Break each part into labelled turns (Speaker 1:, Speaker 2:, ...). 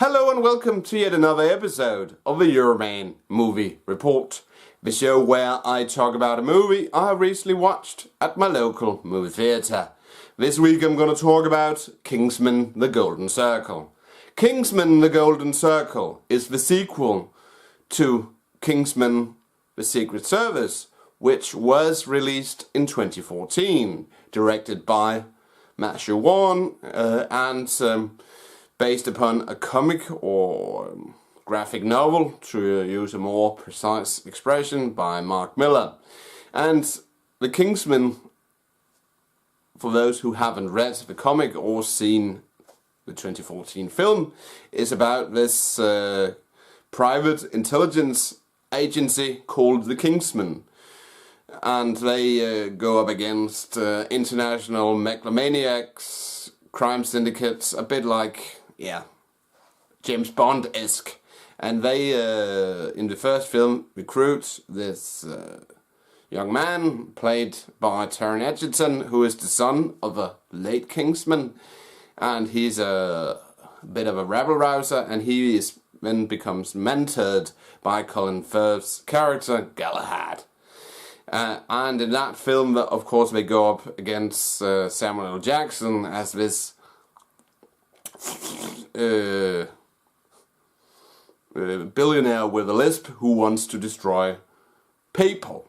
Speaker 1: Hello and welcome to yet another episode of the Euroman Movie Report, the show where I talk about a movie I recently watched at my local movie theatre. This week I'm going to talk about Kingsman the Golden Circle. Kingsman the Golden Circle is the sequel to Kingsman the Secret Service, which was released in 2014, directed by Euroman and based upon a comic or graphic novel, to use a more precise expression, by Mark Millar. And The Kingsman, for those who haven't read the comic or seen the 2014 film, is about this private intelligence agency called the Kingsman. And they go up against international megalomaniacs, crime syndicates, a bit like, James Bond-esque. And they, in the first film, recruit this young man, played by Taron Egerton, who is the son of a late Kingsman. And he's a bit of a rabble-rouser, and he then becomes mentored by Colin Firth's character, Galahad. And in that film, of course, they go up against Samuel L. Jackson as this billionaire with a lisp who wants to destroy people.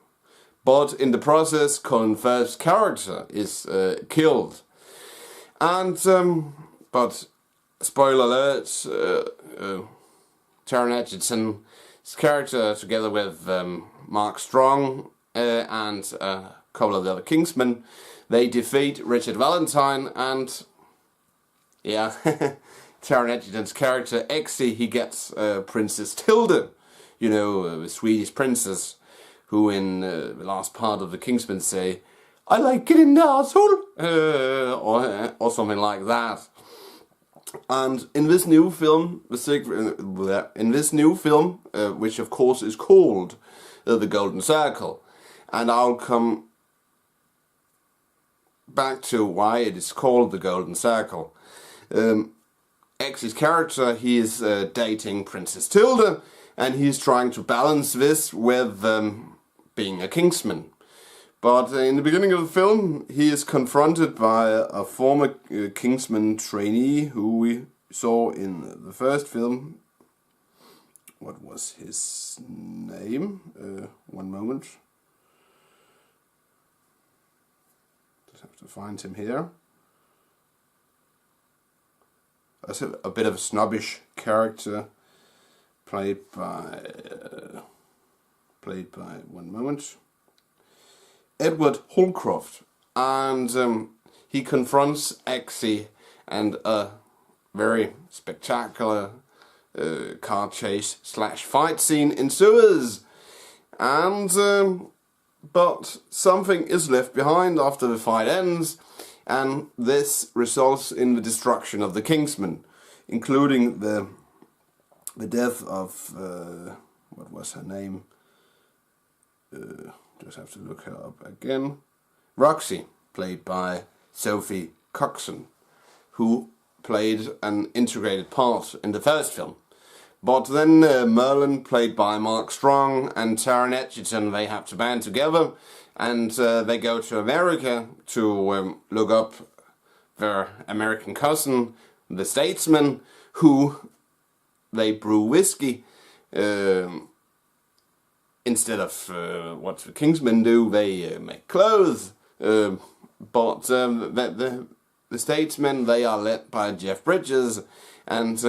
Speaker 1: But in the process, Colin Firth's character is killed. And, but, spoiler alert, Taron Egerton's character, together with Mark Strong and a couple of the other Kingsmen, they defeat Richard Valentine, and Taron Egerton's character, Exy, he gets Princess Tilda, the Swedish princess, who in the last part of the Kingsman say, "I like it in the asshole," or something like that. And in this new film, which of course is called The Golden Circle, and I'll come back to why it is called The Golden Circle. X's character, he is dating Princess Tilda, and he's trying to balance this with being a Kingsman. But in the beginning of the film, he is confronted by a former Kingsman trainee who we saw in the first film. What was his name? One moment. Just have to find him here. As a bit of a snobbish character, played by one moment, Edward Holcroft, and he confronts Exy and a very spectacular car chase / fight scene ensues, and but something is left behind after the fight ends. And this results in the destruction of the Kingsman, including the death of, what was her name? Just have to look her up again. Roxy, played by Sophie Coxon, who played an integrated part in the first film. But then Merlin, played by Mark Strong, and Taron Egerton, they have to band together, and they go to America to look up their American cousin, the Statesman, who they brew whiskey. Instead of what the Kingsmen do, they make clothes. But the Statesmen, they are led by Jeff Bridges, and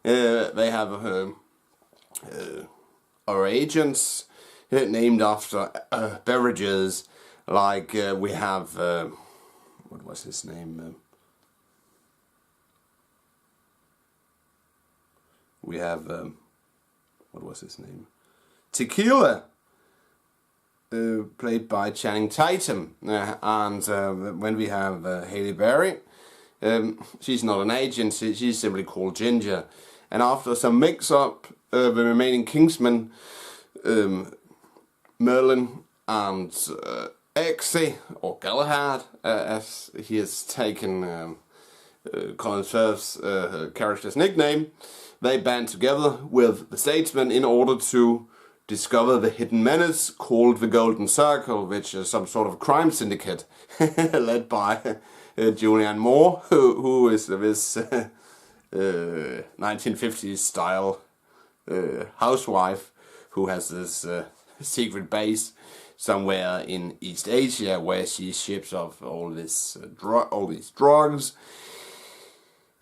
Speaker 1: they have our agents named after beverages, like we have, what was his name? We have, what was his name? Tequila, played by Channing Tatum, and when we have Halle Berry, she's not an agent, she's simply called Ginger. And after some mix-up, the remaining Kingsmen, Merlin and Exy, or Galahad, as he is taken Colin Firth's character's nickname, they band together with the statesman in order to discover the hidden menace called the Golden Circle, which is some sort of crime syndicate led by Julianne Moore, who is this 1950s style housewife who has this secret base somewhere in East Asia where she ships off all these drugs.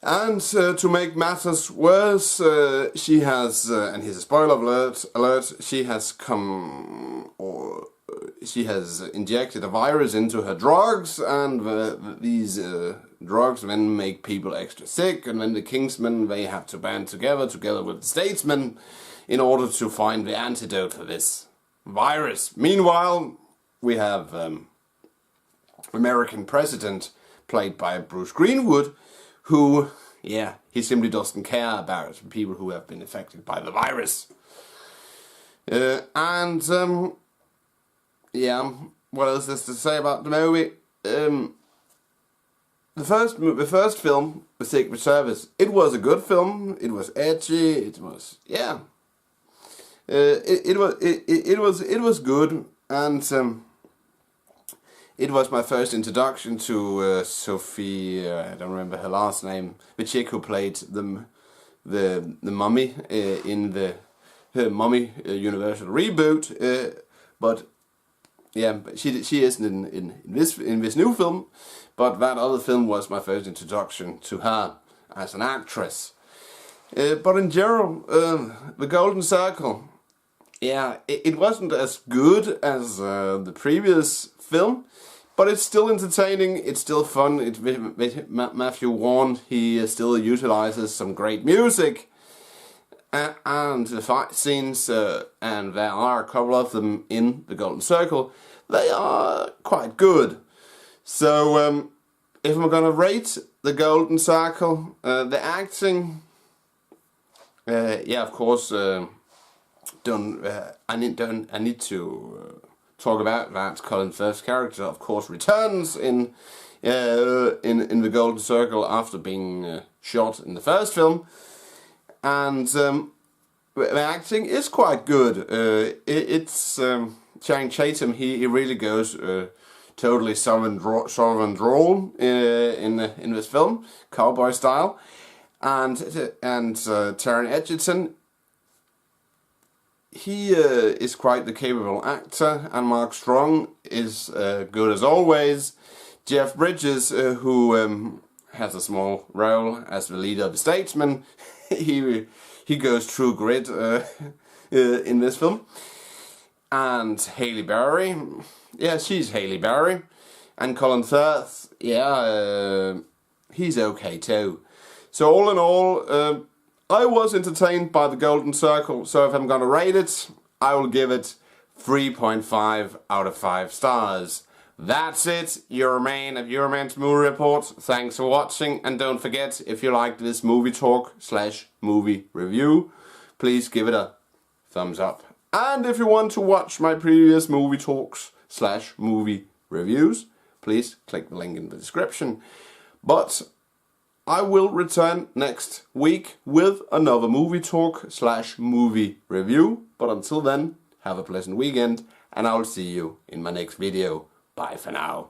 Speaker 1: And to make matters worse, she has, and here's a spoiler alert, she has injected a virus into her drugs, and these drugs then make people extra sick, and then the Kingsmen, they have to band together with the statesmen, in order to find the antidote for this virus. Meanwhile, we have American president, played by Bruce Greenwood, who, yeah, he simply doesn't care about people who have been affected by the virus. Yeah, what else is to say about the movie? The first film, The Secret Service, it was a good film. It was edgy. It was, yeah. It was good, and it was my first introduction to Sophie. I don't remember her last name. The chick who played the mummy in the Mummy Universal reboot. But yeah, she isn't in this new film. But that other film was my first introduction to her as an actress. But in general, The Golden Circle, yeah, it wasn't as good as the previous film, but it's still entertaining, it's still fun. With Matthew Vaughn, he still utilizes some great music, and the fight scenes, and there are a couple of them in The Golden Circle, they are quite good. So, if I'm gonna rate The Golden Circle, the acting, yeah, of course, I need to talk about that Colin Firth's character, of course, returns in The Golden Circle after being shot in the first film, and the acting is quite good. It's Channing Tatum. He really goes totally southern drawl in this film, cowboy style, and Taron Egerton. He is quite the capable actor, and Mark Strong is good as always. Jeff Bridges, who has a small role as the leader of the statesmen, he goes true grit in this film. And Halle Berry, yeah, she's Halle Berry, and Colin Firth, yeah, he's okay too. So all in all, I was entertained by The Golden Circle, so if I'm gonna rate it, I will give it 3.5 out of 5 stars. That's it, Euroman of Euroman's Movie Report. Thanks for watching, and don't forget, if you liked this movie talk / movie review, please give it a thumbs up. And if you want to watch my previous movie talks / movie reviews, please click the link in the description. But I will return next week with another movie talk / movie review. But until then, have a pleasant weekend, and I'll see you in my next video. Bye for now.